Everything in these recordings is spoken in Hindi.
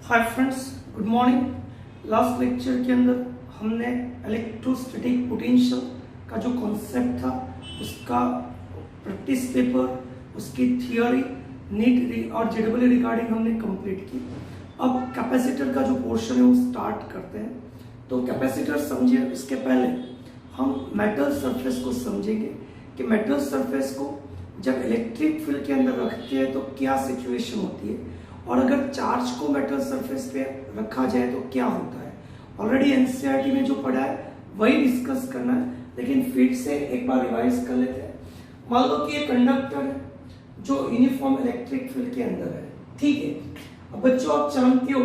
Hi friends, good morning. Last lecture के अंदर हमने इलेक्ट्रोस्टैटिक पोटेंशियल का जो कॉन्सेप्ट था उसका प्रैक्टिस पेपर, उसकी थियोरी, नीट और जेडब्ल्यू रिगार्डिंग हमने कंप्लीट की। अब कैपेसिटर का जो पोर्शन है वो स्टार्ट करते हैं। तो कैपेसिटर समझे उसके पहले हम मेटल सरफेस को समझेंगे कि मेटल सरफेस को जब इलेक्ट्रिक फील्ड के अंदर रखते हैं तो क्या सिचुएशन होती है, और अगर चार्ज को मेटल सरफेस पे रखा जाए तो क्या होता है। ऑलरेडी एनसीईआरटी में जो पढ़ा है वही डिस्कस करना है, लेकिन फिर से एक बार रिवाइज कर लेते हैं। मान लो कि ये कंडक्टर है जो यूनिफॉर्म इलेक्ट्रिक फील्ड के अंदर है, ठीक है। अब बच्चों आप जानते हो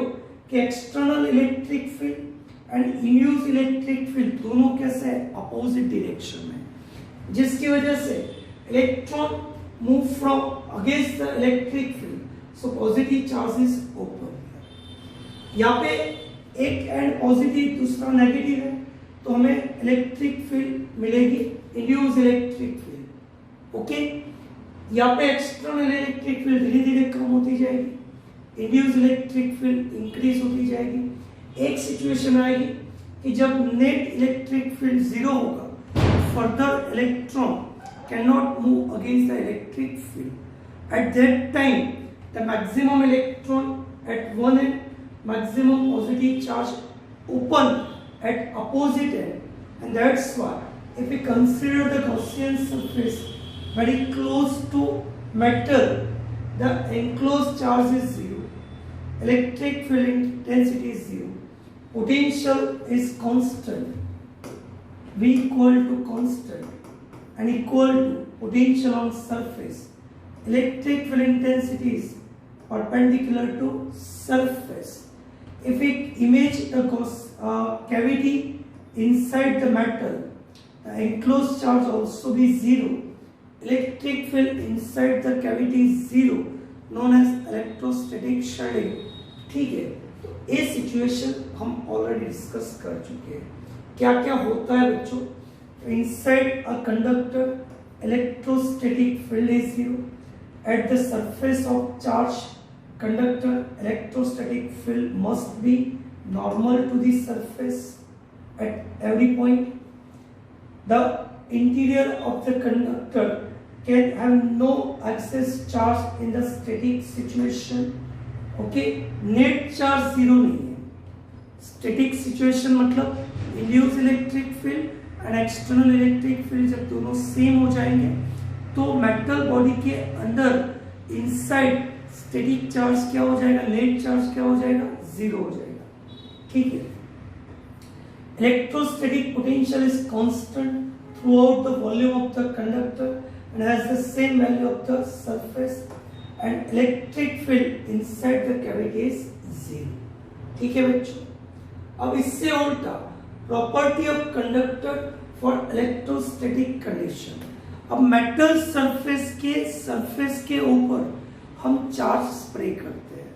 कि external electric field and induced electric field दोनों कैसे है, अपोजिट डायरेक्शन में, जिसकी वजह से electron move from against the electric field, so positive charge is open. यहाँ पे एक एंड पॉजिटिव दूसरा नेगेटिव है, तो हमें इलेक्ट्रिक फील्ड मिलेगी, इंड्यूस्ड इलेक्ट्रिक फील्ड। ओके, यहाँ पे एक्सटर्नल इलेक्ट्रिक फील्ड धीरे धीरे कम होती जाएगी, इंड्यूस्ड इलेक्ट्रिक फील्ड इंक्रीज होती जाएगी। एक सिचुएशन आएगी कि जब नेट इलेक्ट्रिक फील्ड जीरो होगा, further electron cannot move against the electric field. At that time, the maximum electron at one end, maximum positive charge open at opposite end, and that's why if we consider the Gaussian surface very close to metal, the enclosed charge is zero, electric field intensity is zero, potential is constant, V equal to constant and equal to potential on surface. Electric field intensity is perpendicular to surface. If we image the cavity inside the metal, the enclosed charge also be zero. Electric field inside the cavity is zero, known as electrostatic shielding. ठीक है, तो ये सिचुएशन हम ऑलरेडी डिस्कस कर चुके हैं। क्या क्या होता है बच्चों? Inside a conductor, electrostatic field is zero. At the surface of charged conductor, electrostatic field must be normal to the surface at every point. The interior of the conductor can have no excess charge in the static situation. Okay, net charge zero नहीं है। Static situation मतलब induced electric field and external electric field जब दोनों सेम हो जाएंगे तो मेटल बॉडी के अंदर इनसाइड स्टैटिक चार्ज क्या हो जाएगा, नेट चार्ज क्या हो जाएगा, जीरो हो जाएगा। ठीक है, electrostatic potential is constant through out the volume of the conductor and has the same value of the surface and electric field inside the cavity is zero. ठीक है बच्चों, अब इससे उल्टा property of conductor for electrostatic condition. अब मेटल सरफेस के ऊपर हम चार्ज स्प्रे करते हैं।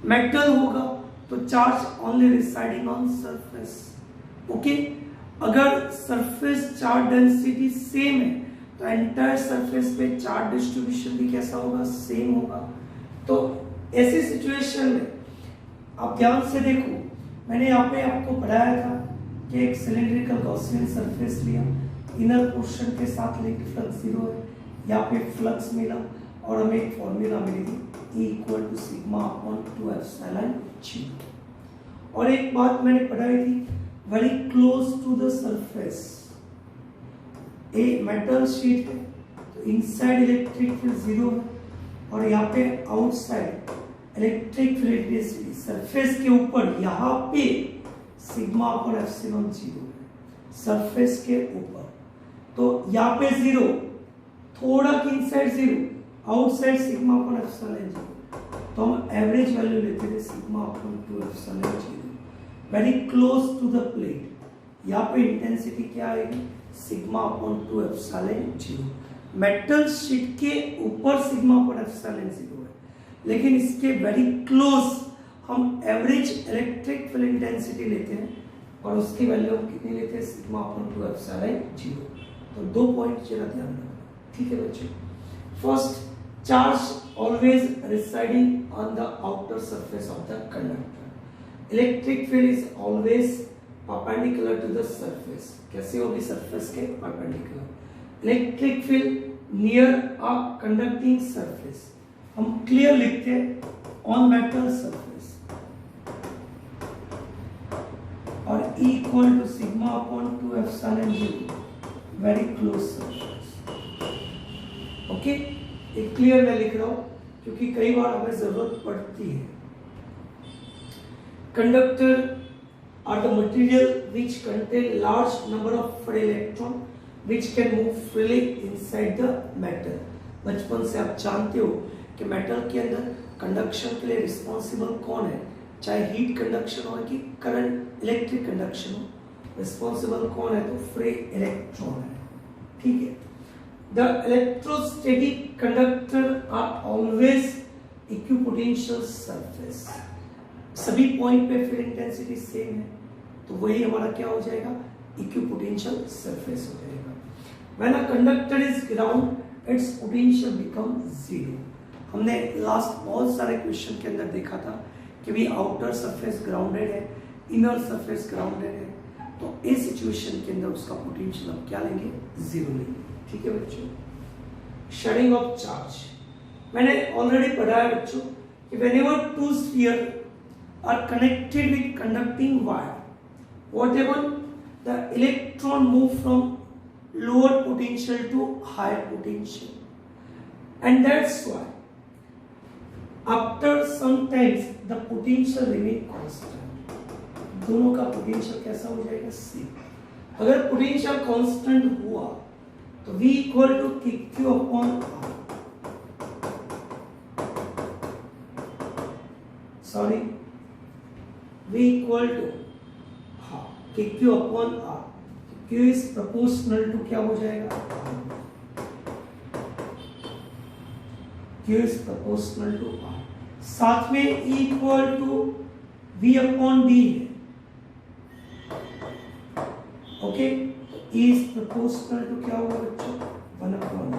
मेटल होगा तो charge only residing on surface. Okay, अगर सरफेस चार्ज डेंसिटी सेम है तो एंटायर सरफेस पे चार्ज डिस्ट्रीब्यूशन भी कैसा होगा, सेम होगा। तो ऐसी सिचुएशन में आप ध्यान से देखो, मैंने यहाँ पे आपको पढ़ाया था कि एक सिलेंड्रिकल गॉसियन सरफेस लिया, इनर पोर्शन के साथ लिंक्ड फ्लक्स जीरो है, यहाँ पे फ्लक्स मिला और हमें एक फॉर्मूला मिलेगी E equal to sigma upon 2 epsilon g। और एक बात मैंने पढ़ाई थी, very close to the surface a metal sheet है तो इनसाइड इलेक्ट्रिक फील्ड जीरो है, और यहाँ पे आउटसाइड इलेक्ट्रिक फील्ड सरफेस के ऊपर यहाँ पे सिग्मा अपॉन एप्सिलॉन जीरो है, सरफेस के ऊपर। तो यहाँ पे जीरो, थोड़ा की inside zero, outside sigma upon epsilon zero, तो हम एवरेज वैल्यू लेते थे sigma upon 2 epsilon zero, very close to the plate. यहाँ पे इंटेंसिटी क्या आएगी, sigma upon 2 epsilon zero. Metal sheet के ऊपर सिग्मा अपॉन एप्सिलॉन जीरो है, लेकिन इसके वेरी क्लोज हम एवरेज इलेक्ट्रिक फील्ड इंटेंसिटी लेते हैं और उसकी वैल्यू हम कितनी लेते हैं, सिग्मा अपॉन 2 एप्सिलॉन जीरो। तो दो पॉइंट जरा ध्यान रखना। ठीक है बच्चों, first charge always residing on the outer surface of the conductor. Electric field is always perpendicular to the surface. कैसे होगी surface के perpendicular? Electric field near a conducting surface. हम clear लिखते हैं on metal surface और equal to sigma upon 2 epsilon 0 very close surface. Okay? एक क्लियर मैं लिख रहा हूं क्योंकि कई बार हमें जरूरत पड़ती है. Conductor are the material which contain large number of free electron which can move freely inside the metal. बचपन से आप जानते हो कि मेटल के अंदर कंडक्शन के लिए रिस्पॉन्सिबल कौन है, चाहे हीट कंडक्शन हो कि करंट इलेक्ट्रिक कंडक्शन हो, रिस्पॉन्सिबल कौन है तो फ्री इलेक्ट्रॉन है. ठीक है. The electrostatic conductor are always equipotential surface. सभी पॉइंट पे फील्ड इंटेंसिटी सेम है तो वही हमारा क्या हो जाएगा, इक्विपोटेंशियल सरफेस हो जाएगा. When a conductor is ground, its potential becomes zero. हमने लास्ट बहुत सारे क्वेश्चन के अंदर देखा था कि भी आउटर सरफेस ग्राउंडेड है, इनर सरफेस ग्राउंडेड है, तो इस सिचुएशन के अंदर उसका पोटेंशियल हम क्या लेंगे, जीरो लेंगे. ठीक है बच्चों. शेडिंग ऑफ चार्ज मैंने ऑलरेडी पढ़ा है बच्चों कि whenever two spheres are connected with conducting wire, whatever the electron move from lower potential to higher potential, and that's why after some times the potential remain constant. दोनों का पोटेंशियल कैसा हो जाएगा, सेम. अगर पोटेंशियल कांस्टेंट हुआ तो V equal to KQ upon R, sorry V equal to KQ upon R. Q is proportional to क्या हो जाएगा, Q is proportional to R. साथ में E equal to V upon D है. Okay. E is proportional to क्या होगा बच्चों, 1 अपॉन,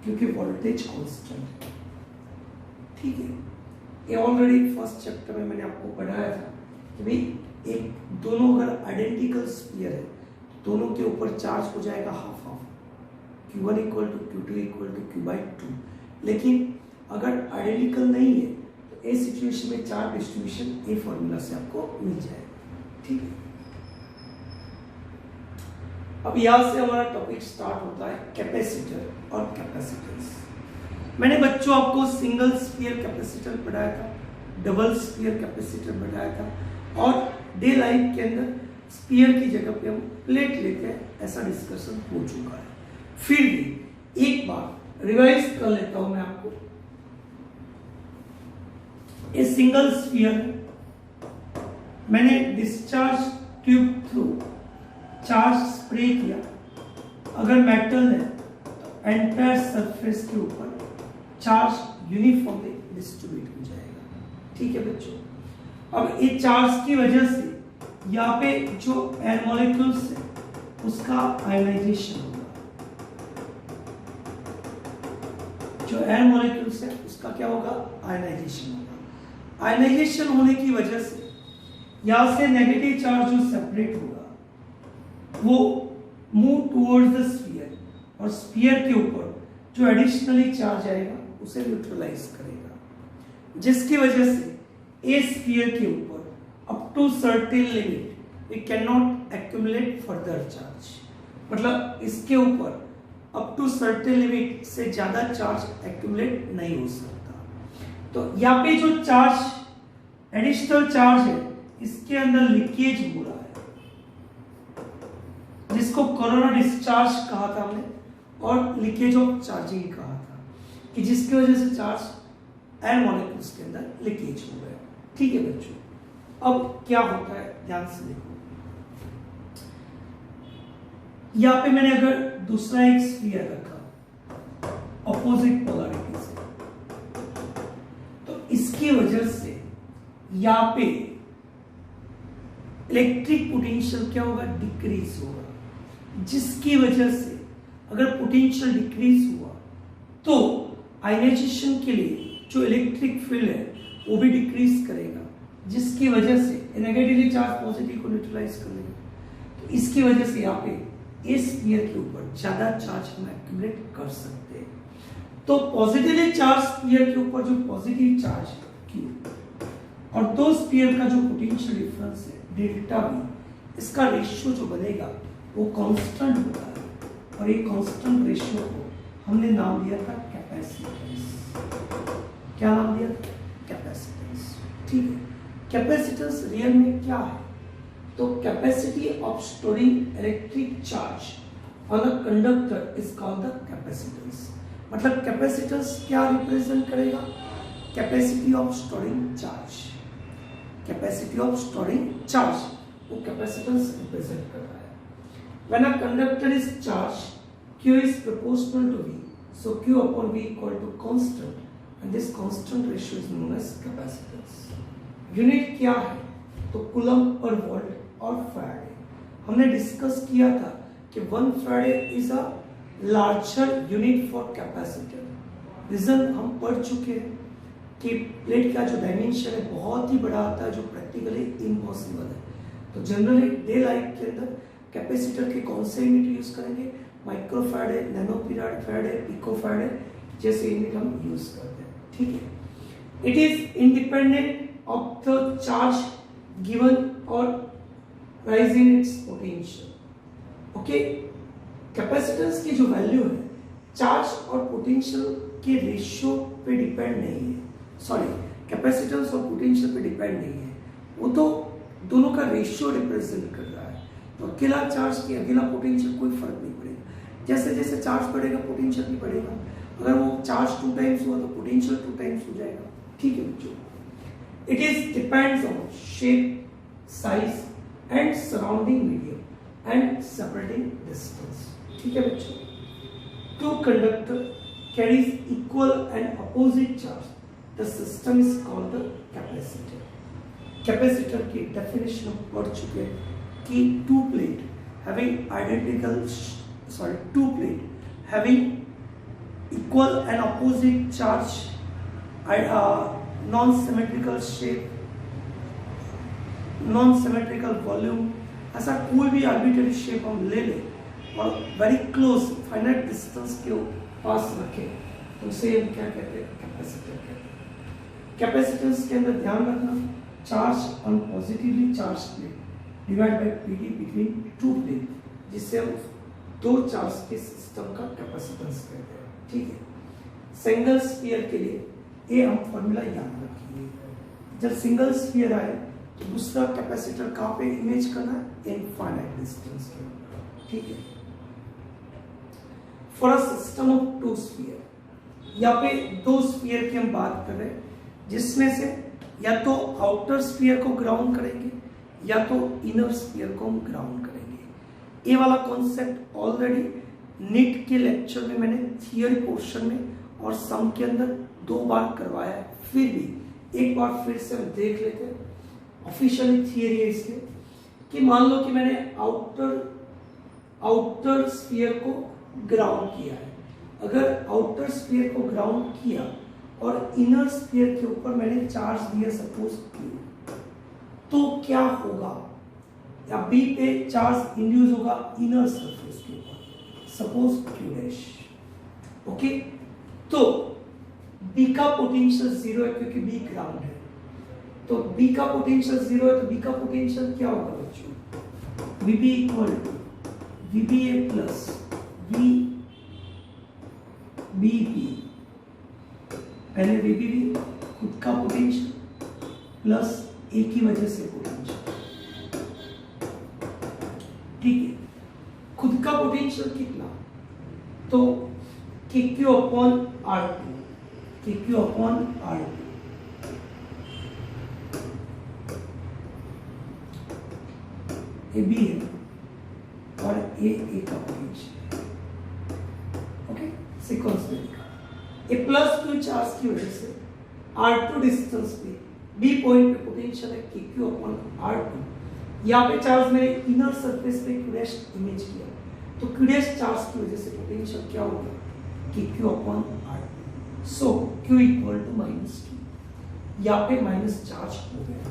क्योंकि वोल्टेज कांस्टेंट. ठीक है. ये ऑलरेडी फर्स्ट चैप्टर में मैंने आपको पढ़ाया था कि भाई एक दोनों अगर आइडेंटिकल स्फीयर है तो दोनों के ऊपर चार्ज हो जाएगा half half, Q1 equal to Q2 equal to Q/2. लेकिन अगर आइडेंटिकल नहीं है तो इस सिचुएशन में चार्ज डिस्ट्रीब्यूशन ए फॉर्मूला से आपको मिल जाएगा. ठीक है. अब यहां से हमारा टॉपिक स्टार्ट होता है कैपेसिटर और कैपेसिटेंस. मैंने बच्चों आपको सिंगल स्फीयर कैपेसिटर पढ़ाया था, डबल स्फीयर कैपेसिटर पढ़ाया था और डे लाइफ के अंदर स्फीयर की जगह पे हम प्लेट लेते हैं, ऐसा डिस्कशन हो चुका है. फिर भी एक बार रिवाइज कर लेता हूं मैं आपको. ये सिंगल स्फीयर मैंने discharge tube through charge spray किया. अगर मेटल है तो एंटायर सरफेस के ऊपर चार्ज यूनिफॉर्मली डिस्ट्रीब्यूट हो जाएगा. ठीक है बच्चों. अब ये चार्ज की वजह से यहाँ पे जो एयर मॉलिक्यूल्स है उसका आयनाइजेशन होगा. जो एयर मॉलिक्यूल्स है उसका क्या होगा, आयनाइजेशन होगा. आयनाइजेशन होने की वजह से यहाँ से नेगेटिव चार्ज जो सेपरेट होगा वो मूव टुवर्ड्स द स्फीयर और स्फीयर के ऊपर जो एडिशनली चार्ज आएगा उसे न्यूट्रलाइज करेगा, जिसकी वजह से ए स्फीयर के ऊपर up to certain limit we can not accumulate further charge. मतलब इसके ऊपर अप टू सर्टेन लिमिट से ज्यादा चार्ज एक्यूमुलेट नहीं हो सकता. तो यहाँ पे जो चार्ज एडिशनल चार्ज है इसके अंदर लीकेज हो रहा है, जिसको कोरोना डिस्चार्ज कहा था हमने और लीकेज ऑफ चार्जिंग कहा था, कि जिसकी वजह से चार्ज एयर मॉलिक्यूल्स के अंदर लीकेज हो गया. ठीक है बच्चों. अब क्या होता है ध्यान से देखो. यहाँ पे मैंने अगर दूसरा एक स्फीयर रखा ऑपोजिट पोलैरिटी से, तो इसकी वजह से यहाँ पे इलेक्ट्रिक पोटेंशियल क्या होगा, डिक्रीज होगा. जिसकी वजह से अगर पोटेंशियल डिक्रीज हुआ तो आयनाइजेशन के लिए जो इलेक्ट्रिक फील्ड है वो भी डिक्रीज करेगा, जिसकी वजह से नेगेटिवली चार्ज पॉजिटिव को न्यूट्रलाइज कर लेगा। तो इसकी वजह से यहाँ पे इस स्फीयर के ऊपर ज्यादा चार्ज हम एक्यूमुलेट कर सकते हैं। तो पॉजिटिवली चार्ज स्फीयर के ऊपर जो पॉजिटिव चार्ज है Q और दो स्फीयर का जो पोटेंशियल डिफरेंस है डेल्टा V, इसका रेशियो जो बनेगा वो कांस्टेंट होता है, और ये कांस्टेंट रेशियो को हमने नाम दिया था कैपेसिटेंस। क्या नाम दिया था? कैपेसिटेंस। ठीक है, कैपेसिटेंस रियल में क्या है? तो capacity of storing electric charge on a conductor is called the capacitance. मतलब कैपेसिटेंस क्या रिप्रेजेंट करेगा? Capacity of storing charge. Capacity of storing charge वो कैपेसिटेंस रिप्रेजेंट कर रहा है। When a conductor is charged, Q is proportional to V. So Q upon V equal to constant, and this constant ratio is known as capacitance. Unit क्या है? तो कूलम पर वोल्ट और फैराडे। हमने डिस्कस किया था कि 1 Faraday is a larger unit for capacitor. Reason हम पढ़ चुके हैं कि प्लेट का जो डायमेंशन है बहुत ही बड़ा आता है, जो प्रैक्टिकली इम्पॉसिबल है। तो जनरली डे लाइफ के अंदर कैपेसिटर के कौन से यूनिट यूज करेंगे? माइक्रोफैराडे, नैनोफैराडे, पिकोफैराडे जैसे यूनिट हम यूज करते हैं। ठीक है, it is independent of the charge given और rise in its potential. Okay, capacitance की जो वैल्यू है चार्ज और पोटेंशियल के रेशियो पे डिपेंड नहीं है। सॉरी, कैपेसिटेंस और पोटेंशियल पे डिपेंड नहीं है, वो तो दोनों का रेशियो रिप्रेजेंट कर रहा है। तो अकेला चार्ज की अकेला पोटेंशियल कोई फर्क नहीं पड़ेगा। जैसे जैसे चार्ज बढ़ेगा पोटेंशियल भी बढ़ेगा। अगर वो चार्ज 2 टाइम्स हुआ तो पोटेंशियल 2 टाइम्स हो जाएगा। ठीक है बच्चों, it is depends on shape, size and surrounding medium and separating distance. ठीक है बच्चों, two conductor carries equal and opposite charge, the system is called the capacitor. Capacitor की डेफिनेशन हम पढ़ चुके हैं कि two plate having equal and opposite charge, non-symmetrical shape, non-symmetrical volume, ऐसा कोई भी आर्बिट्ररी शेप हम ले लें और वेरी क्लोज फाइनाइट डिस्टेंस के पास रखें तो उसे हम क्या कहते हैं? कैपेसिटर कहते हैं। कैपेसिटेंस के अंदर ध्यान रखना, charge on positively charge plate divide by PD between two plate, जिससे हम दो चार्ज के सिस्टम का कैपेसिटेंस कहते हैं। ठीक है, सिंगल स्फीयर के लिए ये हम फॉर्मूला याद रखिए। जब सिंगल स्फीयर आए तो दूसरा कैपेसिटर कहाँ पे इमेज करना है? इनफाइनाइट डिस्टेंस के ऊपर। ठीक है, for a system of 2 sphere, यहाँ पे 2 स्फीयर की हम बात कर रहे हैं, जिसमें से या तो आउटर स्फीयर को ग्राउंड करेंगे या तो इनर स्फीयर को हम ग्राउंड करेंगे। ये वाला कॉन्सेप्ट ऑलरेडी नीट के लेक्चर में मैंने थियरी पोर्शन में और सम के अंदर 2 बार करवाया है, फिर भी एक बार फिर से हम देख लेते हैं। ऑफिशियली थियरी है इसमें कि मान लो कि मैंने आउटर स्फीयर को ग्राउंड किया है। अगर आउटर स्फीयर को ग्राउंड किया और इनर स्फीयर के ऊपर मैंने चार्ज दिया सपोज Q, तो क्या होगा? या बी पे चार्ज इंड्यूस होगा इनर सरफेस के ऊपर, सपोज Q डैश। ओके, तो बी का पोटेंशियल 0 है क्योंकि बी ग्राउंड है। तो बी का पोटेंशियल 0 है तो बी का पोटेंशियल क्या होगा बच्चों? VB equal to VBA plus VBB। पहले VBB खुद का पोटेंशियल प्लस ए की वजह से पोटेंशियल। ठीक है, खुद का पोटेंशियल कितना? तो KQ upon R2, KQ upon R2। A B है और ए का पोटेंशियल। ओके, सीक्वेंस में लिखा। ए प्लस क्यू चार्ज की वजह से R2 डिस्टेंस पे बी पॉइंट पे पोटेंशियल है KQ अपॉन R2। यहाँ पे चार्ज मैंने इनर सरफेस पे Q डैश इमेज किया, तो Q डैश चार्ज की वजह से पोटेंशियल क्या होगा? KQ upon R2। So Q equal to -2, यहाँ पे माइनस चार्ज हो गया,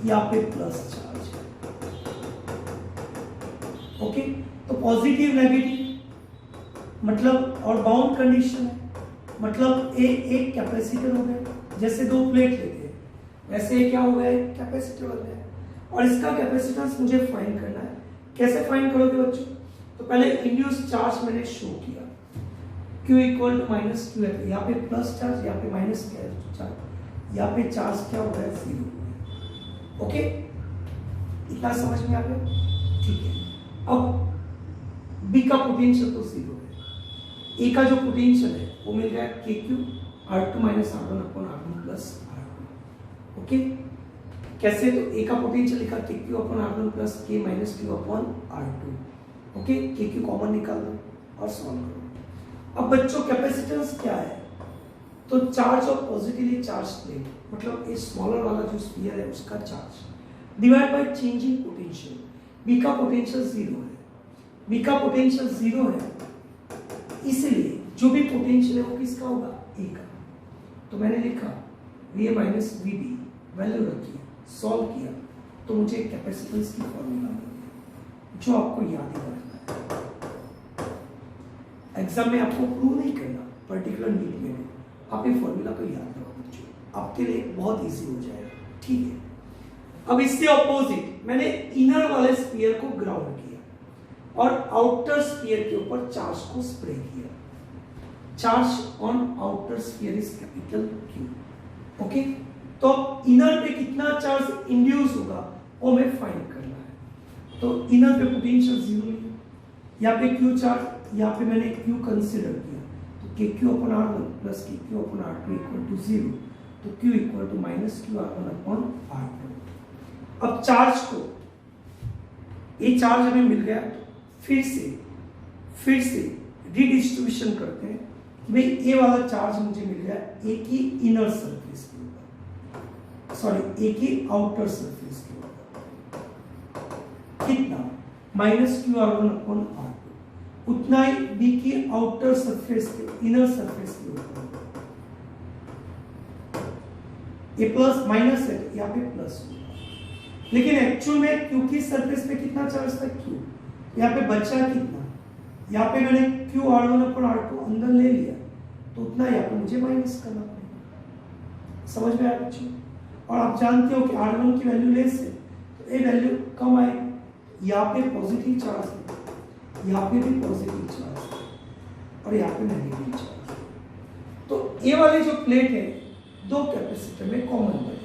यहाँ पे प्लस चार्ज है। ओके, तो पॉजिटिव नेगेटिव मतलब और बाउंड कंडीशन है, मतलब एक कैपेसिटर हो गया, जैसे दो प्लेट लेते हैं वैसे क्या हो गया, कैपेसिटर हो गया, और इसका कैपेसिटेंस मुझे फाइंड करना है। कैसे फाइंड करोगे बच्चों? तो पहले इंड्यूस चार्ज मैंने शो किया, Q इक्वल टू -2 है, यहाँ पे प्लस चार्ज, यहाँ पे माइनस चार्ज, यहाँ पे चार्ज क्या हो गया, 0। ओके, इतना समझ में आ गया? ठीक है। अब B का पोटेंशियल तो 0 है, A का जो पोटेंशियल है वो मिल गया KQ R2 minus R1 upon R1 plus R2। Okay, कैसे? तो A का पोटेंशियल लिखा KQ upon R1 plus K minus Q upon R2। Okay, KQ common निकाल दो और सॉल्व करो। अब बच्चों कैपेसिटेंस क्या है? तो चार्ज और पॉजिटिवली चार्ज प्लेट, मतलब ये स्मॉलर वाला जो स्फीयर है उसका charge divide by changing potential. B का पोटेंशियल 0 है, B का पोटेंशियल 0 है, इसलिए जो भी पोटेंशियल है वो किसका होगा, A का। तो मैंने लिखा VA माइनस VB, वैल्यू रखी, सॉल्व किया, तो मुझे कैपेसिटेंस की फॉर्मूला मिल गया, जो आपको याद ही रखना है। एग्जाम में आपको प्रूव नहीं करना पर्टिकुलर नीड में भी, आप ये फॉर्मूला को याद रखो बच्चों, आपके लिए बहुत इजी हो जाएगा। ठीक है, अब इससे ऑपोजिट मैंने इनर वाले स्फीयर को ग्राउंड किया और आउटर स्फीयर के ऊपर चार्ज को स्प्रे किया। Charge on outer sphere is capital Q। Okay, तो इनर पे कितना चार्ज इंड्यूस होगा वो हमें फाइंड करना है। तो इनर पे पोटेंशियल 0 है, यहाँ पे Q चार्ज, यहाँ पे मैंने Q कंसीडर किया, तो KQ upon R1 plus KQ upon R2 equal to 0, तो Q equal to minus Q R1 upon R2। अब चार्ज को, ये चार्ज हमें मिल गया, फिर से रिडिस्ट्रीब्यूशन करते हैं। भाई ये वाला चार्ज मुझे मिल गया A की इनर सरफेस के ऊपर, सॉरी A की आउटर सरफेस के ऊपर, कितना, minus Q R1 upon R2, उतना ही B की आउटर सरफेस के, इनर सरफेस के ऊपर, ये प्लस माइनस है, यहाँ पे प्लस होगा, लेकिन एक्चुअल में Q की सरफेस पे कितना चार्ज था, Q, यहाँ पे बचा कितना, यहाँ पे मैंने Q R1 अपॉन R2 अंदर ले लिया, तो उतना यहाँ पे मुझे माइनस करना पड़ेगा। समझ में आया बच्चों? और आप जानते हो कि R1 की वैल्यू लेस है, तो ये वैल्यू कम आएगी। यहाँ पे पॉजिटिव चार्ज है, यहाँ पे भी पॉजिटिव चार्ज है, और यहाँ पे नेगेटिव चार्ज है। तो ये वाली जो प्लेट है दो कैपेसिटर में कॉमन है,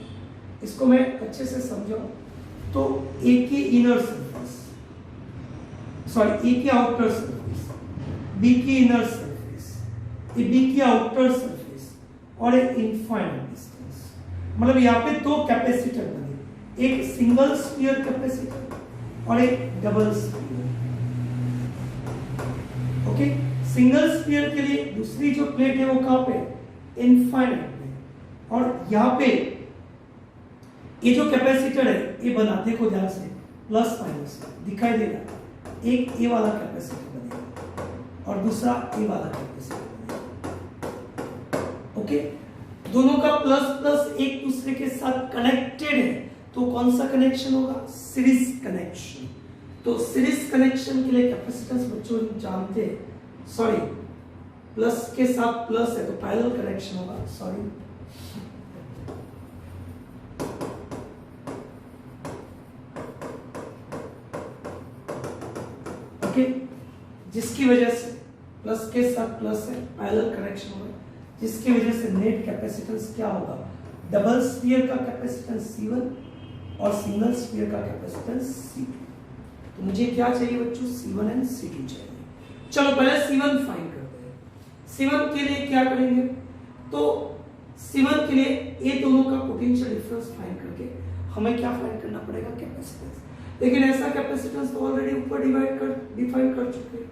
इसको मैं अच्छे से समझाऊं तो A की इनर सरफेस, सॉरी A की आउटर सरफेस, B की इनर सरफेस, ये B की आउटर सरफेस और एक इनफाइनाइट डिस्टेंस, मतलब यहाँ पे दो कैपेसिटर बने, एक सिंगल स्फीयर कैपेसिटर और एक double sphere. Okay, single sphere के लिए दूसरी जो प्लेट है वो कहां पे, इनफाइनाइट में, और यहाँ पे ये जो कैपेसिटर है ये बना, देखो ध्यान से, प्लस माइनस दिखाई देगा, एक ए वाला कैपेसिटर बनेगा और दूसरा ए वाला कैपेसिटर बनेगा। ओके, दोनों का प्लस प्लस एक दूसरे के साथ कनेक्टेड है, तो कौन सा कनेक्शन होगा, सीरीज कनेक्शन। तो सीरीज कनेक्शन के लिए कैपेसिटेंस बच्चों जानते हैं, सॉरी प्लस के साथ प्लस है तो पैरेलल कनेक्शन होगा, सॉरी जिसकी वजह से प्लस के साथ प्लस है, पैरेलल कनेक्शन होगा, जिसकी वजह से नेट कैपेसिटेंस क्या होगा, डबल स्फीयर का कैपेसिटेंस C1 और सिंगल स्फीयर का कैपेसिटेंस C2। तो मुझे क्या चाहिए बच्चों, C1 एंड C2 चाहिए। चलो पहले C1 फाइंड करते हैं। C1 के लिए क्या करेंगे, तो C1 के लिए ये दोनों का पोटेंशियल डिफरेंस फाइंड करके हमें क्या फाइंड करना पड़ेगा, कैपेसिटेंस। लेकिन ऐसा कैपेसिटेंस तो ऑलरेडी ऊपर डिफाइन कर चुके हैं,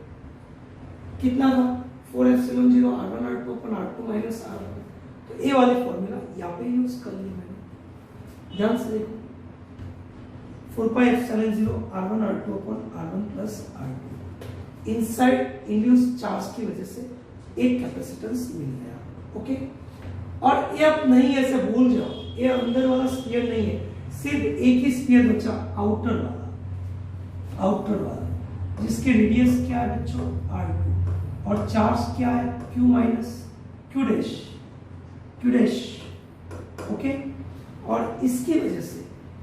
कितना था 4ε0 R1 R2 अपन R2 माइनस R1। तो ये वाली फॉर्मूला यहाँ पे यूज कर ली मैंने, ध्यान से देखो, 4πε0 R1 R2 अपन R1 plus R2 inside induce charge की वजह से एक कैपेसिटेंस मिल गया। ओके, और ये अब नहीं ऐसे भूल जाओ, ये अंदर वाला स्फीयर नहीं है, सिर्फ एक ही स्फीयर बचा, आउटर वाला जिसके रेडियस क्या है बच्चों, r2, और चार्ज क्या है, q minus q dash. Okay, और इसकी वजह से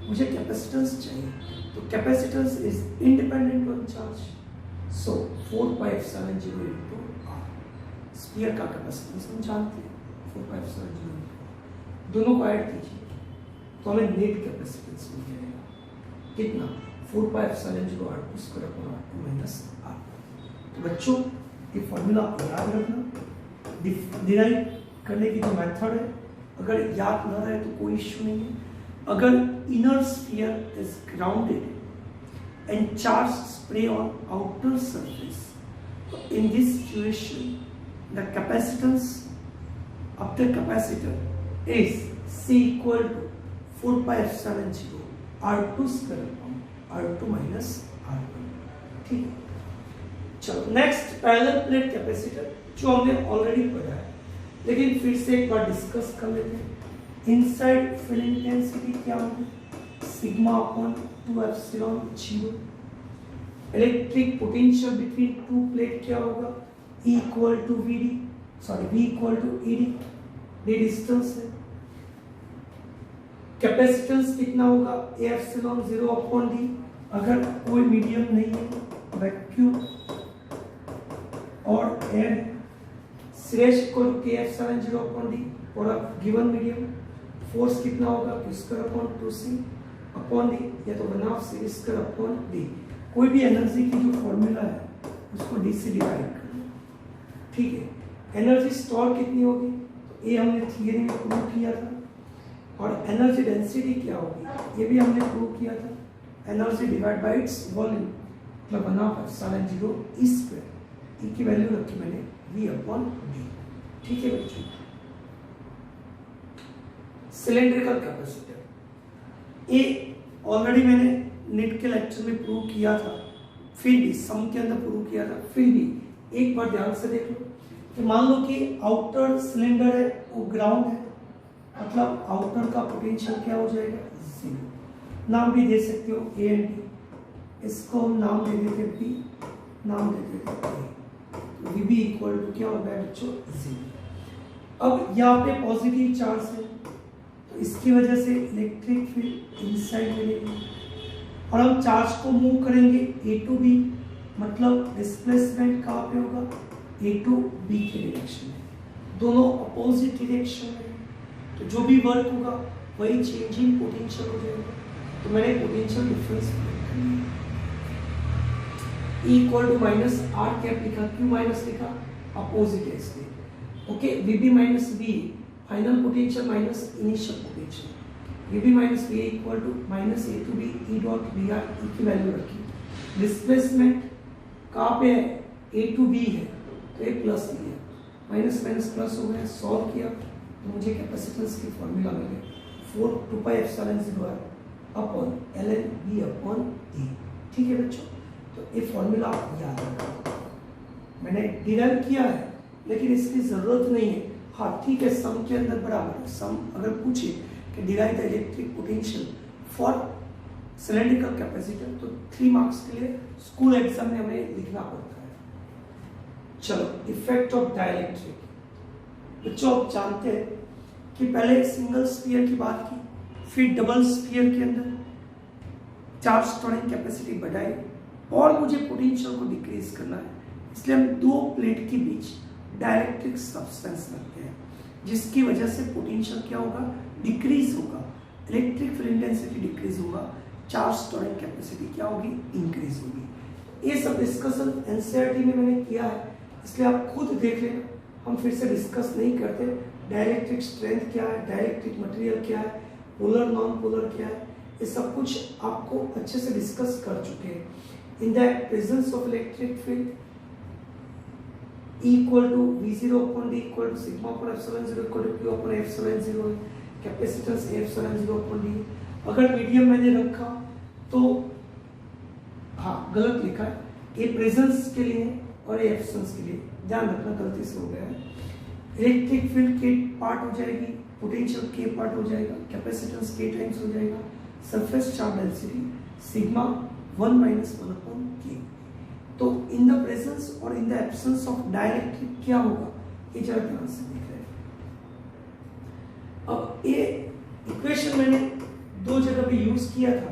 मुझे कैपेसिटेंस चाहिए, तो capacitance is independent on charge, so 4πε0 into r। Sphere का कैपेसिटेंस हम जानते हैं 4πε0, दोनों को ऐड कीजिए तो हमें नेट कैपेसिटेंस मिल जाएगा, कितना, 4πε0 r2² माइनस r। तो बच्चों ये फॉर्मूला याद रखना, डिराइव करने की जो मेथड है, अगर याद न रहे तो कोई इश्यू नहीं है। अगर inner sphere is grounded and charge spray on outer surface, तो in this situation the capacitance of the capacitor is C equal to 4πε0 r2² minus r1। ठीक है, चलो नेक्स्ट पैरेलल प्लेट कैपेसिटर जो हमने ऑलरेडी पढ़ा है, लेकिन फिर से एक बार डिस्कस कर लेते हैं। इनसाइड फील्ड इंटेंसिटी क्या होगी, sigma upon 2ε0। Electric potential between two plate क्या होगा, E equal to V equal to ED, ये डिस्टेंस है। कैपेसिटेंस कितना होगा, A0 अपॉन D, अगर कोई मीडियम नहीं है वैक्यूम, और एयर श्रेष्ठ equal to KF0 upon D और गिवन मीडियम। फोर्स कितना होगा, Q² upon 2C upon D, या तो 1/2 अपॉन D। कोई भी एनर्जी की जो फॉर्मूला है उसको D से डिवाइड करना, ठीक है। एनर्जी स्टोर कितनी होगी, तो ये हमने थियरी में प्रूव किया था, और एनर्जी डेंसिटी क्या होगी ये भी हमने प्रूव किया था। Energy divide by its volume मतलब 1/2 E², E की वैल्यू रखी मैंने V अपॉन D, ठीक है बच्चों। सिलेंड्रिकल कैपेसिटर ये ऑलरेडी मैंने नेट के लेक्चर में प्रूव किया था, फिर भी सम के अंदर प्रूव किया था, फिर भी एक बार ध्यान से देख लो कि मान लो कि आउटर सिलेंडर है वो ग्राउंड है, मतलब आउटर का पोटेंशियल क्या हो जाएगा, 0। नाम भी दे सकते हो A एंड D, इसको हम नाम दे देते B, नाम दे देते A, VB इक्वल टू क्या होगा बच्चों, 0। अब यहाँ पे पॉजिटिव चार्ज है तो इसकी वजह से इलेक्ट्रिक फील्ड इनसाइड मिलेगी, और हम चार्ज को मूव करेंगे A टू B, मतलब डिस्प्लेसमेंट कहाँ पे होगा, A टू B के डायरेक्शन में, दोनों अपोजिट डायरेक्शन में, तो जो भी वर्क होगा वही चेंजिंग पोटेंशियल हो जाएगा। तो मैंने potential difference E equal to minus R cap लिखा, Q माइनस लिखा, अपोजिट है इसलिए। Okay, VB minus V final potential minus initial potential, VB minus V equal to minus A to B E dot BR, E की वैल्यू रखी। डिस्प्लेसमेंट कहाँ पे है, A टू B है तो ये प्लस लिया, माइनस माइनस प्लस हो गया, सॉल्व किया तो मुझे कैपेसिटेंस की फॉर्मूला मिल गई 4/2πε0 upon ln B upon E, ठीक है बच्चों। तो ये फॉर्मूला याद रखो, मैंने डिराइव किया है लेकिन इसकी जरूरत नहीं है। हाँ ठीक है, सम के अंदर बराबर है, सम अगर पूछे कि derive the electric potential for cylindrical capacitor तो 3 मार्क्स के लिए स्कूल एग्जाम में हमें लिखना पड़ता है। चलो, इफेक्ट ऑफ डाइलेक्ट्रिक, बच्चों आप जानते हैं कि पहले सिंगल स्फीयर की बात की, फिर डबल स्फीयर के अंदर चार्ज स्टोरिंग कैपेसिटी बढ़ाई और मुझे पोटेंशियल को डिक्रीज करना है, इसलिए हम दो प्लेट के बीच डाइलेक्ट्रिक सब्सटेंस रखते हैं, जिसकी वजह से पोटेंशियल क्या होगा, डिक्रीज होगा, इलेक्ट्रिक फील्ड इंटेंसिटी डिक्रीज होगा, चार्ज स्टोरिंग कैपेसिटी क्या होगी, इंक्रीज होगी। ये सब डिस्कशन एनसीईआरटी में मैंने किया है, इसलिए आप खुद देख लेना, हम फिर से डिस्कस नहीं करते। डाइलेक्ट्रिक स्ट्रेंथ क्या है, डाइलेक्ट्रिक मटेरियल क्या है, पोलर नॉन पोलर क्या है, ये सब कुछ आपको अच्छे से डिस्कस कर चुके हैं। In the presence of electric field E equal to V0 upon D equal to sigma upon ε0 equal to Q upon ε0, capacitance ε0 upon D। अगर मीडियम मैंने रखा तो हाँ गलत लिखा है, ये प्रेजेंस के लिए और ये एब्सेंस के लिए, ध्यान रखना गलती से हो गया है। इलेक्ट्रिक फील्ड के पार्ट हो जाएगी, पोटेंशियल के पार्ट हो जाएगा, कैपेसिटेंस के टाइम्स हो जाएगा, surface charge density sigma 1 minus 1 upon के। तो इन द प्रेजेंस और in the absence of dielectric क्या होगा, ये जरा ध्यान से देख रहे हैं। अब ये इक्वेशन मैंने दो जगह पे यूज किया था,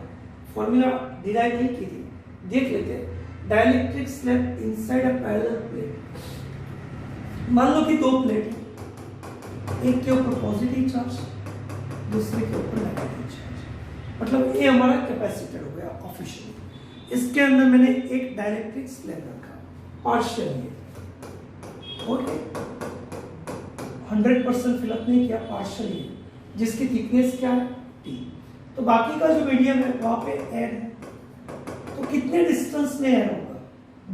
फॉर्मूला डिराइव नहीं की थी, देख लेते हैं। Dielectric slab inside a parallel plate. मान लो कि दो प्लेट है, एक के ऊपर पॉजिटिव चार्ज, दूसरे के ऊपर नेगेटिव चार्ज, मतलब ये हमारा कैपेसिटर हो गया ऑफिशियल। इसके अंदर मैंने एक डाइलेक्ट्रिक स्लैब रखा पार्शियल, ओके 100% फिलअप नहीं किया, पार्शियल, जिसकी थिकनेस क्या है T। तो बाकी का जो मीडियम है वहां पे एयर है, तो कितने डिस्टेंस में एयर होगा,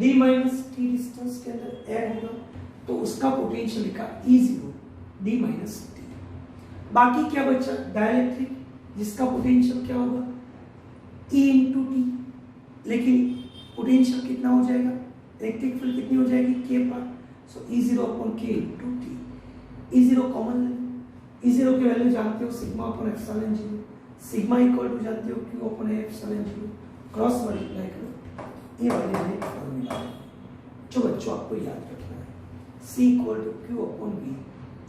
D माइनस टी डिस्टेंस के अंदर एयर होगा, तो उसका पोटेंशियल लिखा E0 D माइनस टी। बाकी क्या बचा, डाइलेक्ट्रिक, जिसका पोटेंशियल क्या होगा E इंटू टी, लेकिन पोटेंशियल कितना हो जाएगा, इलेक्ट्रिक फील्ड कितनी हो जाएगी K पर, सो E0 upon K into T. E0 common ले, E0 की वैल्यू जानते हो sigma upon epsilon 0, sigma equal to जानते हो Q upon epsilon 0, cross multiply करो, ये वाली है फॉर्मूला जो बच्चों आपको याद रखना है। C equal to Q upon B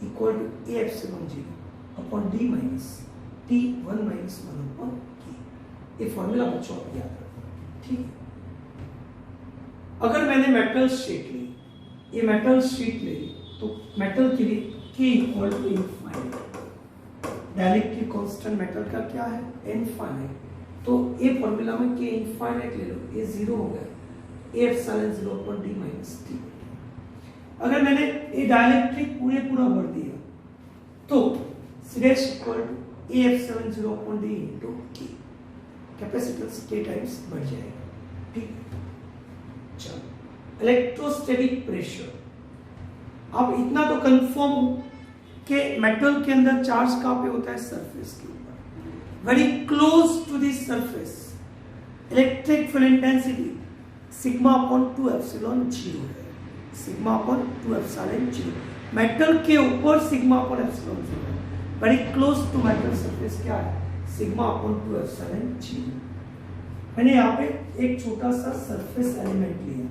equal to A epsilon 0 upon D minus T 1 minus 1 upon K। ये फॉर्मूला बच्चों आप याद रखना, ठीक है। अगर मैंने मेटल शीट ली, ये मेटल शीट ले ली, तो मेटल के लिए K equal to infinite, dielectric constant metal का क्या है इनफाइनाइट, तो ये फॉर्मूला में K इनफाइनाइट ले लो, ये 0 हो गया, A epsilon 0 upon D minus T। अगर मैंने ये डाइलेक्ट्रिक पूरा भर दिया, तो C' equal to A epsilon 0 upon D into K, capacitance K times बढ़ जाएगा, ठीक है। चलो इलेक्ट्रोस्टैटिक प्रेशर, अब इतना तो कंफर्म हो कि मेटल के अंदर चार्ज कहाँ पे होता है, सरफेस के ऊपर, very close to this surface. Electric field intensity sigma upon 2 epsilon 0 है, सिग्मा अपॉन 2 एप्सिलॉन 0, मेटल के ऊपर सिग्मा अपॉन एप्सिलॉन 0 है, very close to metal surface क्या है, सिग्मा अपॉन 2 एप्सिलॉन 0। मैंने यहाँ पे एक छोटा सा सरफेस एलिमेंट लिया,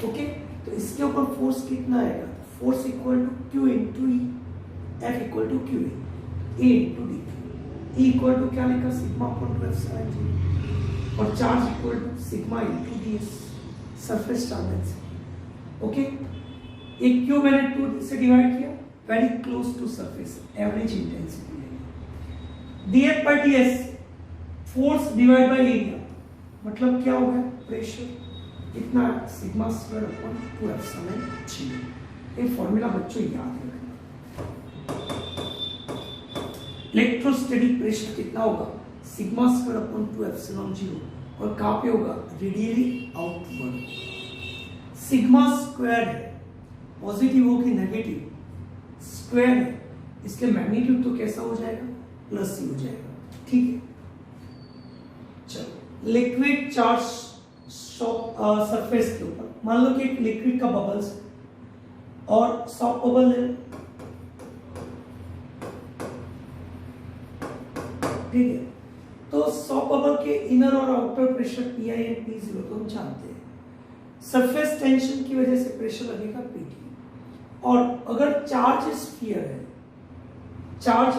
ओके, तो इसके ऊपर फोर्स कितना आएगा, force equal to Q into E, F equal to Q E into D, E equal to क्या लिखा, सिग्मा अपॉन 2 एप्सिलॉन 0, और charge equal to sigma into D, surface charge density, okay. एक Q मैंने 2 से डिवाइड किया, very close to surface, average intensity है। dF by ds force divide by area, मतलब क्या होगा, प्रेशर कितना, सिग्मा स्क्वायर अपॉन 2 एप्सिलॉन 0। ये फॉर्मूला बच्चों याद रखना। इलेक्ट्रोस्टैटिक प्रेशर कितना होगा, सिग्मा स्क्वायर अपॉन 2 एप्सिलॉन 0, और कहाँ पे होगा, रेडियली आउटवर्ड। सिग्मा स्क्वायर है, पॉजिटिव हो कि नेगेटिव, स्क्वायर है, इसके मैग्नीट्यूड तो कैसा हो जाएगा, प्लस ही हो जाएगा, ठीक है। चलो लिक्विड चार्ज सरफेस के ऊपर, मान लो कि एक लिक्विड का बबल्स और सॉफ्ट बबल है, ठीक है। तो सॉफ्ट बबल के इनर और outer pressure Pi and P0 तो हम जानते हैं, सरफेस टेंशन की वजह से प्रेशर लगेगा Pt, और अगर चार्ज स्फीयर है, चार्ज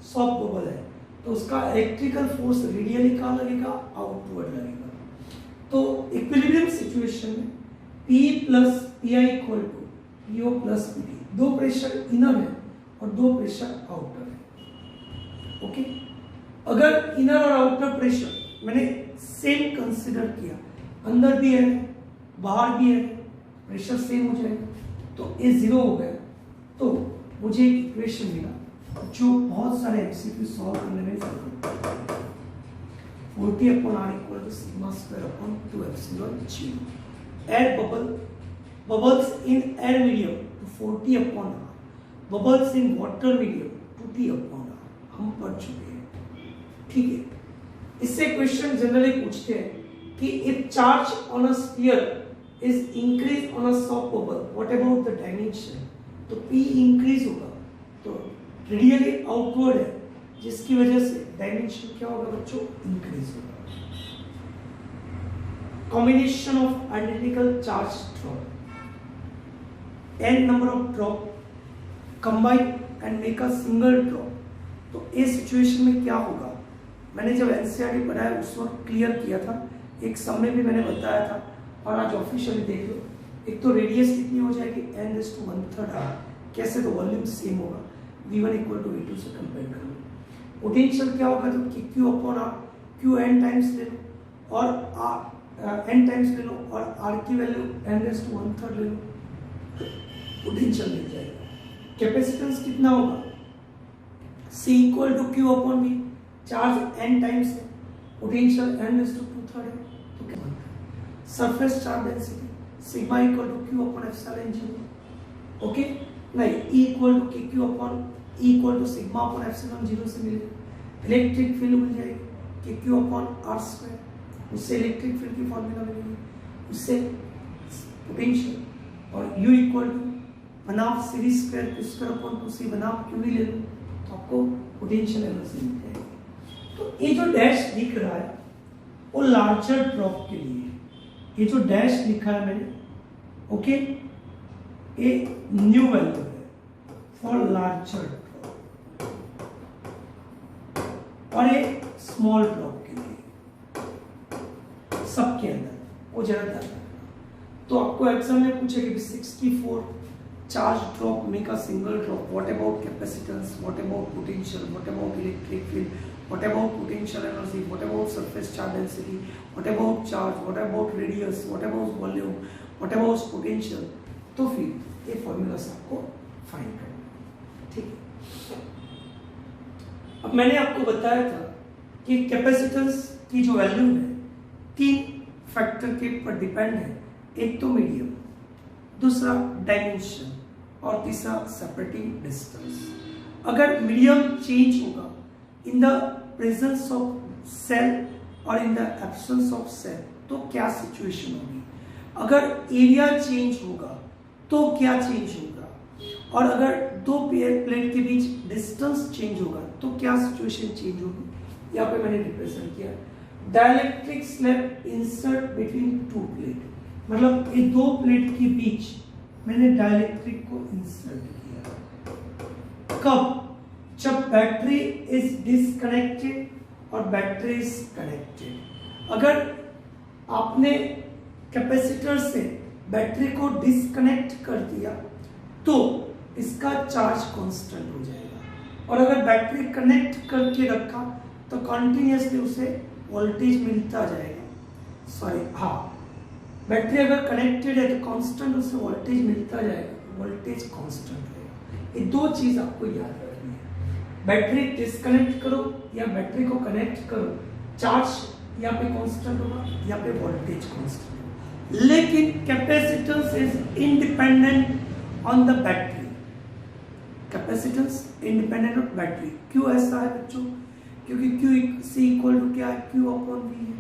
सॉफ्ट बबल है, तो उसका इलेक्ट्रिकल फोर्स रेडियली कहाँ लगेगा, आउटवर्ड लगेगा। तो इक्विलिब्रियम सिचुएशन में P plus Pi equal to PO plus Pt, दो प्रेशर इनर है और दो प्रेशर आउटर है, ओके। अगर इनर और आउटर प्रेशर मैंने सेम कंसीडर किया, अंदर भी है बाहर भी है, प्रेशर सेम हो जाएगा, तो ये 0 हो गया, तो मुझे एक इक्वेशन मिला जो बहुत सारे एमसीक्यू सॉल्व करने में हेल्प करता है। 40 upon R equal to sigma square upon 2 epsilon 0। Air bubbles in air medium to 40 upon R, bubbles in water medium 2T upon R, हम पढ़ चुके हैं, ठीक है। इससे क्वेश्चन जनरली पूछते हैं कि if charge on a sphere is increase on a soft bubble, what about the dimension? तो P increase होगा, तो रेडियली आउटवर्ड है, जिसकी वजह से डायमेंशन क्या होगा बच्चों? इंक्रीज होगा। Combination of identical charge drop, n number of drop combine and make a single drop, तो इस सिचुएशन में क्या होगा? मैंने जब एनसीईआरटी पढ़ाया उस वक्त क्लियर किया था, एक समय भी मैंने बताया था, और आज ऑफिशियली देख लो। एक तो रेडियस कितनी हो जाएगी? n⁻⁻⁻r। कैसे? तो वॉल्यूम सेम होगा, v1 इक्वल टू v2 से कंपेयर कर लो। पोटेंशियल क्या होगा? तो q upon r, q n times ले लो और r n टाइम्स ले लो और r की वैल्यू n⁻⁻³ ले लो, पोटेंशियल मिल जाएगा। कैपेसिटेंस कितना होगा? C equal to q upon v, charge n times है, पोटेंशियल n⁻⁻² है, तो क्या बनता है? Surface charge density sigma equal to q upon epsilon 0। Okay, नहीं, E equal to KQ upon E equal to sigma upon epsilon 0 से मिलेगा। इलेक्ट्रिक फील्ड मिल जाएगी KQ अपॉन r², उससे इलेक्ट्रिक फील्ड की फॉर्मूला मिलेगी, उससे पोटेंशियल, और U इक्वल टू बनाम series square q² upon 2c बनाम q भी ले लो, तो आपको पोटेंशियल एनर्जी मिल जाएगी। तो ये जो डैश दिख रहा है वो लार्जर ड्रॉप के लिए है, ये जो डैश लिखा है मैंने, ओके, ये न्यू वैल्यू है फॉर लार्जर ड्रॉप, और ये स्मॉल ड्रॉप के लिए, सबके अंदर वो ज्यादा। तो आपको एग्जाम में पूछेगा कि 64 charge drop make a single drop, what about capacitance, what about potential, what about electric field, what about potential energy, what about surface charge density, what about charge, what about radius, what about volume, what about potential। तो फिर ये फॉर्मूला से आपको फाइंड करना, ठीक है। अब मैंने आपको बताया था कि कैपेसिटेंस की जो वैल्यू है 3 फैक्टर के पर डिपेंड है, एक तो मीडियम, दूसरा डायमेंशन, और तीसरा सेपरेटिंग डिस्टेंस। अगर मीडियम चेंज होगा in the presence of cell और in the absence of cell, तो क्या सिचुएशन होगी? अगर एरिया चेंज होगा तो क्या चेंज होगा? और अगर दो प्लेट के बीच डिस्टेंस चेंज होगा तो क्या सिचुएशन चेंज होगी? यहाँ पे मैंने रिप्रेजेंट किया dielectric slab insert between 2 plate, मतलब ये 2 प्लेट के बीच मैंने डाइलेक्ट्रिक को इंसर्ट किया। कब? जब बैटरी इज डिसकनेक्टेड और बैटरी इज कनेक्टेड। अगर आपने कैपेसिटर से बैटरी को डिसकनेक्ट कर दिया तो इसका चार्ज कांस्टेंट हो जाएगा, और अगर बैटरी कनेक्ट करके रखा तो कंटिन्यूअसली उसे वोल्टेज मिलता जाएगा। सॉरी, हाँ, बैटरी अगर कनेक्टेड है तो कांस्टेंट उसे वोल्टेज मिलता जाएगा, वोल्टेज कांस्टेंट रहेगा। ये 2 चीज आपको याद रखनी है, बैटरी डिस्कनेक्ट करो या बैटरी को कनेक्ट करो, चार्ज यहाँ पे कांस्टेंट होगा, यहाँ पे वोल्टेज कांस्टेंट होगा। लेकिन capacitance is independent on the battery, capacitance independent of battery. क्यों ऐसा है बच्चों? क्योंकि Q C इक्वल टू क्या है? Q अपॉन V है।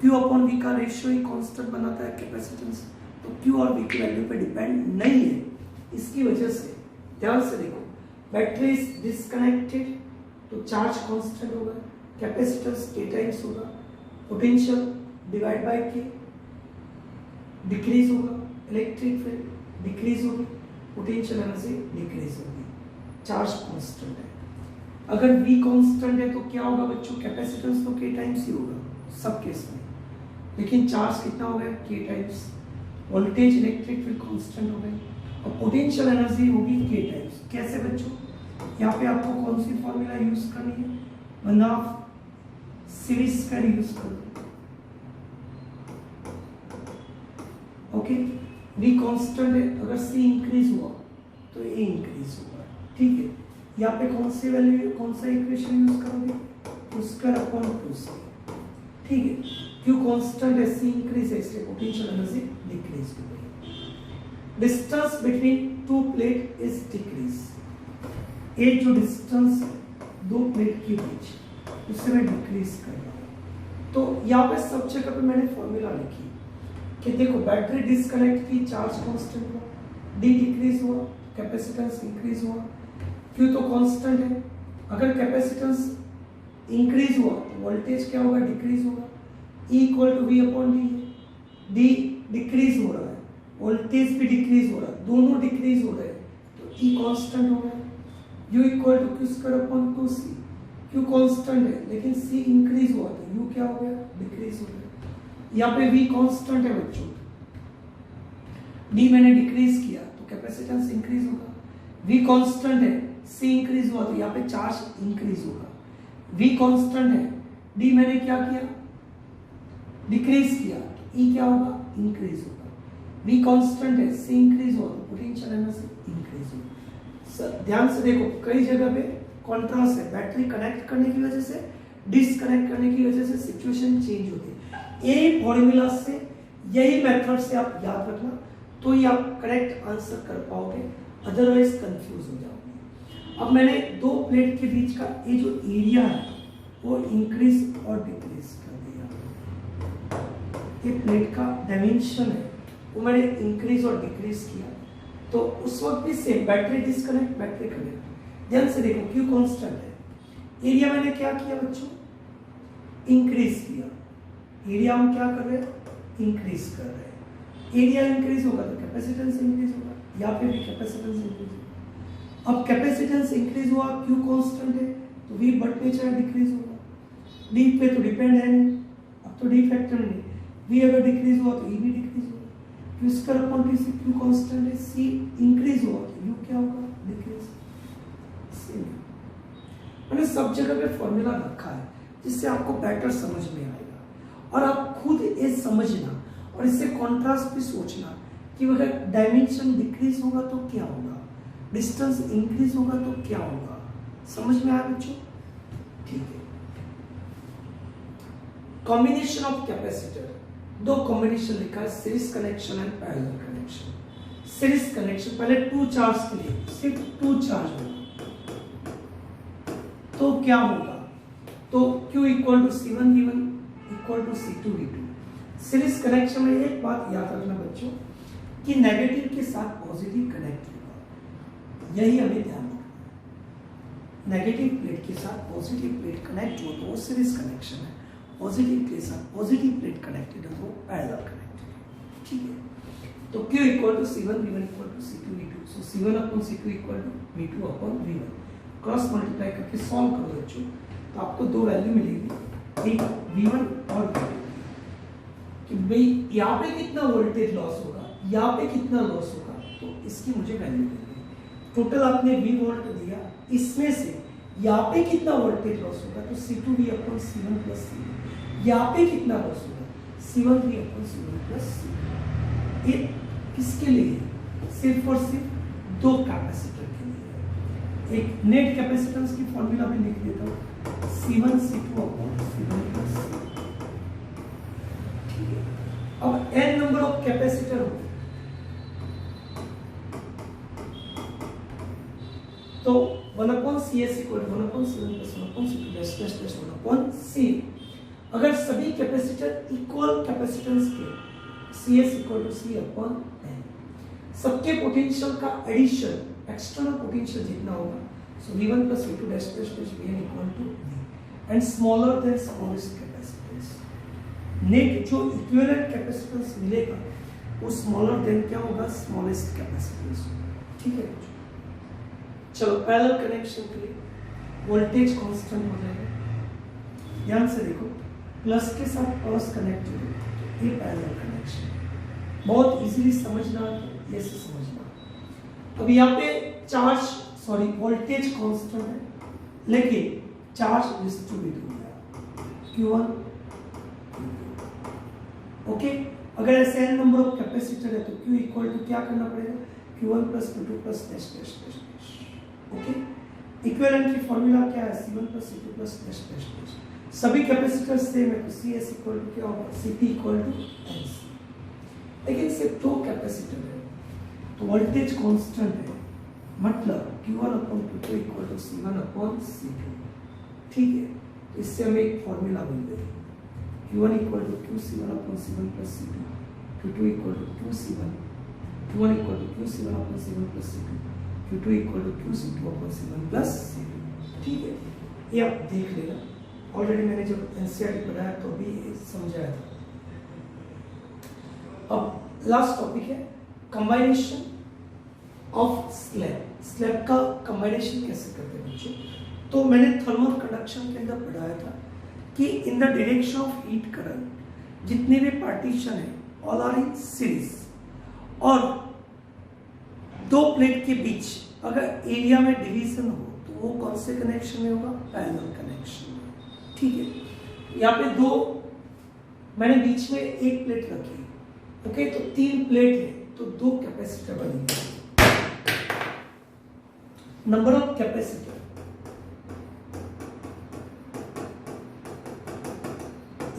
Q अपॉन V का रेशियो ही कांस्टेंट बनाता है कैपेसिटेंस, तो Q और V की वैल्यू पे डिपेंड नहीं है। इसकी वजह से ध्यान से देखो, बैटरी इज डिस्कनेक्टेड तो चार्ज कांस्टेंट होगा, कैपेसिटेंस K टाइम्स होगा, potential divide by K decrease होगा, इलेक्ट्रिक फील्ड डिक्रीज होगी, पोटेंशियल एनर्जी डिक्रीज होगी, चार्ज कांस्टेंट है। अगर V कांस्टेंट है तो क्या होगा बच्चों? कैपेसिटेंस तो K टाइम्स ही होगा सब केस में, लेकिन चार्ज कितना हो गया? K times, voltage electric field constant हो गई, और पोटेंशियल एनर्जी होगी K टाइम्स। कैसे बच्चों? यहाँ पे आपको कौन सी फॉर्मूला यूज करनी है? मतलब सीरीज स्क्वायर यूज करो, ओके। V कांस्टेंट है, अगर C इंक्रीज हुआ तो A इंक्रीज होगा, ठीक है। यहाँ पे कौन सी वैल्यू, कौन सा इक्वेशन यूज करोगे? स्क्वायर अपॉन 2c, ठीक है। Q कांस्टेंट है, C इंक्रीज है, इसलिए पोटेंशियल एनर्जी डिक्रीज हो गई। Distance between 2 plate is decrease, एक जो डिस्टेंस है 2 प्लेट के बीच उसे मैं डिक्रीज कर रहा हूँ। तो यहाँ पे सब जगह पे मैंने फॉर्मूला लिखी, कि देखो बैटरी डिस्कनेक्ट की, चार्ज कांस्टेंट हुआ, डी डिक्रीज हुआ, कैपेसिटेंस इंक्रीज हुआ, क्यू तो कांस्टेंट है। अगर कैपेसिटेंस इंक्रीज हुआ तो वोल्टेज क्या होगा, डिक्रीज होगा। E equal to V upon D है, डी डिक्रीज हो रहा है, वोल्टेज भी डिक्रीज हो रहा है, दोनों डिक्रीज हो रहे हैं, तो E कांस्टेंट हो गया। U equal to Q square upon 2C, Q constant है लेकिन C इंक्रीज हुआ तो U क्या हो गया, डिक्रीज हो गया। यहाँ पे V कांस्टेंट है बच्चों, D मैंने डिक्रीज किया तो कैपेसिटेंस इंक्रीज होगा। V कांस्टेंट है, C इंक्रीज हुआ तो यहाँ पे चार्ज इंक्रीज होगा। V कांस्टेंट है, D मैंने क्या किया, डिक्रीज किया तो E क्या होगा, इंक्रीज होगा। V कांस्टेंट है, C इंक्रीज हुआ तो पोटेंशियल एनर्जी इंक्रीज होगा। ध्यान से देखो, कई जगह पे कॉन्ट्रास्ट है, बैटरी कनेक्ट करने की वजह से, डिस्कनेक्ट करने की वजह से सिचुएशन चेंज होती है। यही फॉर्मूला से, यही मेथड से आप याद रखना, तो ही आप करेक्ट आंसर कर पाओगे, अदरवाइज कंफ्यूज हो जाओगे। अब मैंने दो प्लेट के बीच का ये जो एरिया है वो इंक्रीज और डिक्रीज कर दिया। ये प्लेट का डायमेंशन है वो मैंने इंक्रीज और डिक्रीज किया, तो उस वक्त भी same, battery disconnect, battery connect. ध्यान से देखो, क्यू कांस्टेंट है, एरिया मैंने क्या किया बच्चों, इंक्रीज किया। एरिया हम क्या कर रहे हैं, इंक्रीज कर रहे हैं। एरिया इंक्रीज होगा तो कैपेसिटेंस इंक्रीज होगा, या फिर भी कैपेसिटेंस इंक्रीज होगा। अब कैपेसिटेंस इंक्रीज हुआ, क्यू कांस्टेंट है तो वी बढ़ते चाहे डिक्रीज होगा। डी पे तो डिपेंड है नहीं, अब तो डी फैक्टर नहीं, वी अगर डिक्रीज हुआ तो ई भी डिक्रीज होगा। Q square upon T, C Q constant है, सी इंक्रीज हुआ तो यू क्या होगा, डिक्रीज। मैंने सब जगह पे फॉर्मूला रखा है जिससे आपको बेटर समझ में आएगा, और आप खुद ये समझना और इससे कॉन्ट्रास्ट भी सोचना कि अगर डायमेंशन डिक्रीज होगा तो क्या होगा, डिस्टेंस इंक्रीज होगा तो क्या होगा। समझ में आया बच्चों, ठीक है। कॉम्बिनेशन ऑफ कैपेसिटर, दो कॉम्बिनेशन लिखा है, series connection and parallel connection. Series connection, पहले टू चार्ज के लिए सिर्फ टू चार्ज होगा तो क्या होगा, तो Q equal to C1 V1 equal to C2 V2। Series connection में एक बात याद रखना बच्चों कि नेगेटिव के साथ पॉजिटिव कनेक्ट होगा, यही हमें ध्यान रखना है। नेगेटिव प्लेट के साथ पॉजिटिव प्लेट कनेक्ट हो तो वो सीरीज कनेक्शन है, पॉजिटिव के साथ पॉजिटिव प्लेट कनेक्टेड हो तो पैरेलल कनेक्टेड है, ठीक है। तो Q equal to C1 V1 equal to C2 V2, so C1 upon C2 equal to V2 upon V1। Cross multiply करके सॉल्व करो बच्चों तो आपको दो वैल्यू मिलेगी, एक V1 और V2, कि भाई यहाँ पे कितना वोल्टेज लॉस होगा, यहाँ पे कितना लॉस होगा, तो इसकी मुझे वैल्यू देनी है। टोटल आपने V वोल्ट दिया, इसमें से यहाँ पे कितना वोल्टेज लॉस होगा तो C2V upon C1 plus C2, यहाँ पे कितना लॉस होगा C1V upon C1 plus C2। ये किसके लिए है, सिर्फ और सिर्फ दो कैपेसिटर के लिए। एक नेट कैपेसिटेंस की फॉर्मूला भी लिख देता हूँ, C1 C2 upon C1 plus C2, ठीक है। अब n नंबर ऑफ कैपेसिटर हो तो 1 upon CS equal to 1 upon C1 plus 1 upon C2 plus plus plus 1 upon C। अगर सभी कैपेसिटर इक्वल कैपेसिटेंस के, CS equal to C upon n, सबके पोटेंशियल का एडिशन, एक्सटर्नल पोटेंशियल जितना होगा, so V1 plus V2 dash dash dash Vn equal to V and smaller than smallest capacitance. Net जो इक्विवेलेंट कैपेसिटेंस मिलेगा वो स्मॉलर देन क्या होगा, स्मॉलेस्ट कैपेसिटेंस, ठीक है। चलो पैरेलल कनेक्शन के लिए वोल्टेज कांस्टेंट हो जाएगा। ध्यान से देखो, प्लस के साथ प्लस कनेक्ट हो तो ये पैरेलल कनेक्शन है, बहुत इजीली समझना, तो ऐसे समझना। अब यहाँ पे चार्ज, सॉरी वोल्टेज कांस्टेंट है, लेकिन चार्ज डिस्ट्रीब्यूट हो गया Q1, ओके। अगर ऐसे n नंबर ऑफ कैपेसिटर है तो Q इक्वल टू क्या करना पड़ेगा, Q1 plus Q2 plus dash dash dash dash, okay. Equivalent की फॉर्मूला क्या है, C1 plus C2 plus dash dash dash. सभी कैपेसिटर सेम है तो CS इक्वल टू क्या होगा, CP इक्वल टू NC। लेकिन सिर्फ दो कैपेसिटर है तो वोल्टेज कांस्टेंट है, मतलब Q1 upon Q2 equal to C1 upon C2, ठीक है। इससे हमें एक फॉर्मूला मिल गई, Q1 equal to Q C1 upon C1 plus C2 Q2 equal to QC1, Q1 equal to QC1 upon C1 plus C2, Q2 equal to QC2 upon C1 plus C2। ठीक है, ये आप देख लेना, ऑलरेडी मैंने जब एनसीईआरटी पढ़ाया तो भी समझाया था। अब लास्ट टॉपिक है कंबाइनेशन ऑफ स्लैब। स्लैब का कंबाइनेशन कैसे करते हैं बच्चों? तो मैंने थर्मल कंडक्शन के अंदर पढ़ाया था कि in the direction of heat current जितने भी पार्टीशन है ऑल आर इन सीरीज, और दो प्लेट के बीच अगर एरिया में डिवीजन हो तो वो कौन से कनेक्शन में होगा? पैरेलल कनेक्शन में। ठीक है, यहाँ पे दो, मैंने बीच में एक प्लेट रखी, ओके, तो तीन प्लेट है तो दो कैपेसिटर बनेंगे। Number of capacitor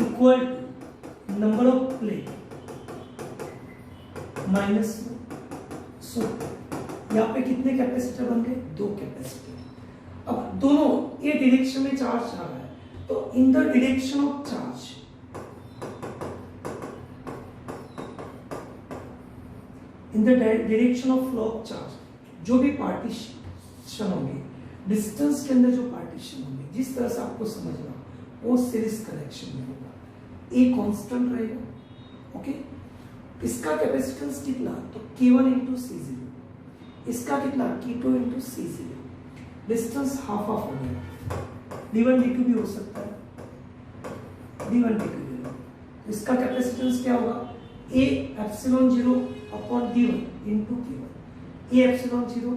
equal to number of plate minus. So यहाँ पे कितने कैपेसिटर बन गए? दो कैपेसिटर। अब दोनों ये डायरेक्शन में चार्ज आ रहा है, तो in the direction of charge, in the direction of flow of charge, जो भी पार्टीशन होंगे, डिस्टेंस के अंदर जो पार्टीशन होंगे, जिस तरह से आपको समझना वो सीरीज कनेक्शन में होगा। ए कांस्टेंट रहेगा, ओके। इसका कैपेसिटेंस कितना? तो K1 इंटू C0, इसका कितना? K2 into C0। Distance half half हो गया, D1 D2 भी हो सकता है, D1 D2 भी हो। इसका कैपेसिटेंस क्या होगा? A epsilon 0 upon D1 into K1, A epsilon 0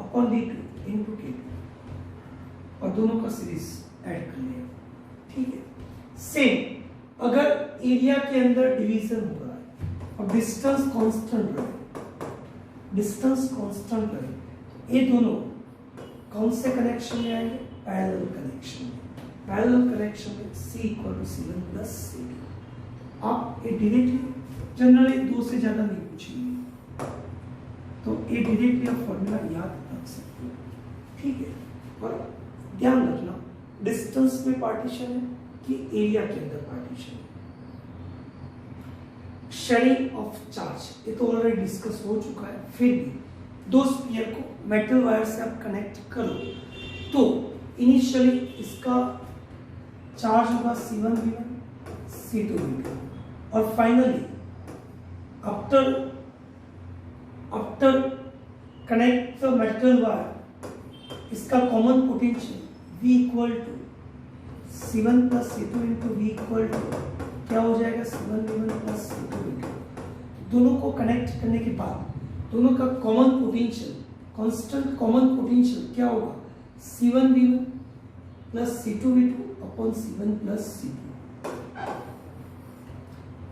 upon D2 into K2, और दोनों का सीरीज ऐड कर लिया। ठीक है, सेम अगर एरिया के अंदर डिवीजन हो रहा है और डिस्टेंस कांस्टेंट रहे, डिस्टेंस कांस्टेंट रहे, ये दोनों कौन से कनेक्शन में आएंगे? पैरेलल कनेक्शन में। पैरेलल कनेक्शन में C equal to C1 plus C2। आप ये डायरेक्टली, जनरली दो से ज्यादा नहीं पूछेंगे, तो ये डायरेक्टली आप फॉर्मूला याद रख सकते हो। ठीक है, और ध्यान रखना डिस्टेंस में पार्टीशन है कि एरिया के अंदर पार्टीशन है। शेयरिंग ऑफ चार्ज, ये तो ऑलरेडी डिस्कस हो चुका है, फिर भी दो स्फीयर को मेटल वायर से आप कनेक्ट करो तो इनिशियली इसका चार्ज होगा C1V1 C2V2, और finally after connect the metal wire, इसका common potential V equal to C1 plus C2 into V equal to क्या हो जाएगा? C1V1 plus C2V2। दोनों को कनेक्ट करने के बाद दोनों का common potential, constant common potential क्या होगा? C1V1 plus C2V2 upon C1 plus C2।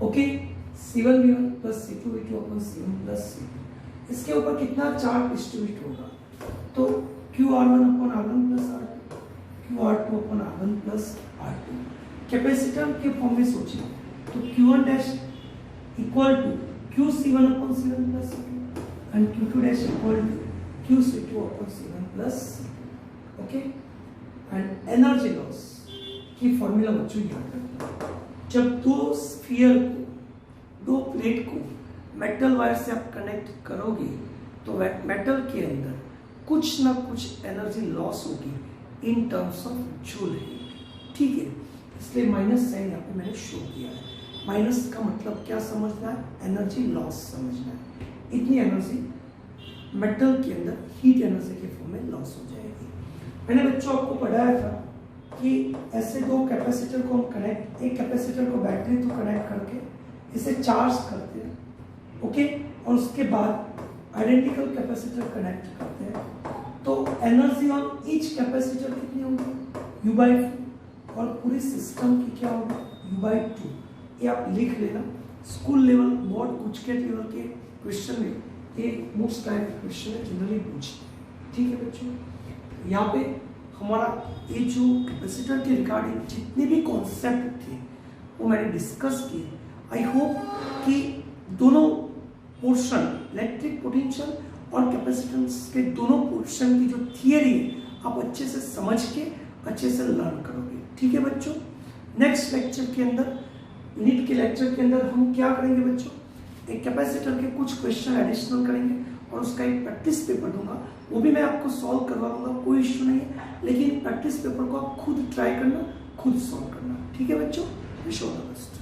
Okay, C1V1 plus C2V2 upon C1 plus C2। इसके ऊपर कितना चार्ज डिस्ट्रीब्यूट होगा? तो QR1 upon R1 plus R2, QR2 upon R1 plus R2। Capacitor के फॉर्म में सोचिए तो Q1 dash equal to QC1 upon C1 plus C2 and Q2 dash equal to QC2 upon C1 plus C2। Okay, and energy loss की फॉर्मूला बच्चों याद रखना। जब दो स्फीयर को, दो प्लेट को मेटल वायर से आप कनेक्ट करोगे तो मेटल के अंदर कुछ ना कुछ एनर्जी लॉस होगी in terms of joule heat. ठीक है, इसलिए माइनस साइन यहाँ पे मैंने शो किया है। माइनस का मतलब क्या समझना है? एनर्जी लॉस समझना है। इतनी एनर्जी मेटल के अंदर हीट एनर्जी के फॉर्म में लॉस हो जाएगी। मैंने बच्चों आपको पढ़ाया था कि ऐसे दो कैपेसिटर को हम कनेक्ट, एक कैपेसिटर को बैटरी तो कनेक्ट करके इसे चार्ज करते हैं, ओके, और उसके बाद आइडेंटिकल कैपेसिटर कनेक्ट करते हैं, तो एनर्जी ऑन ईच कैपेसिटर कितनी होगी? U/2, और पूरी सिस्टम की क्या होगी? U/2। ये आप लिख लेना, school level, board GUJCET level के क्वेश्चन में ये मोस्ट टाइप क्वेश्चन है, जनरली पूछते हैं। ठीक है बच्चों, यहाँ पे हमारा ये जो कैपेसिटर के रिगार्डिंग जितने भी कॉन्सेप्ट थे वो मैंने डिस्कस किए। आई होप कि दोनों पोर्शन, इलेक्ट्रिक पोटेंशियल और कैपेसिटेंस के दोनों पोर्शन की जो थियरी है आप अच्छे से समझ के अच्छे से लर्न करोगे। ठीक है बच्चों, नेक्स्ट लेक्चर के अंदर, नीट के लेक्चर के अंदर हम क्या करेंगे बच्चों? एक कैपेसिटर के कुछ क्वेश्चन एडिशनल करेंगे और उसका एक प्रैक्टिस पेपर दूंगा, वो भी मैं आपको सॉल्व करवा दूंगा, कोई इश्यू नहीं है। लेकिन प्रैक्टिस पेपर को आप खुद ट्राई करना, खुद सॉल्व करना। ठीक है बच्चों, विश ऑल द बेस्ट।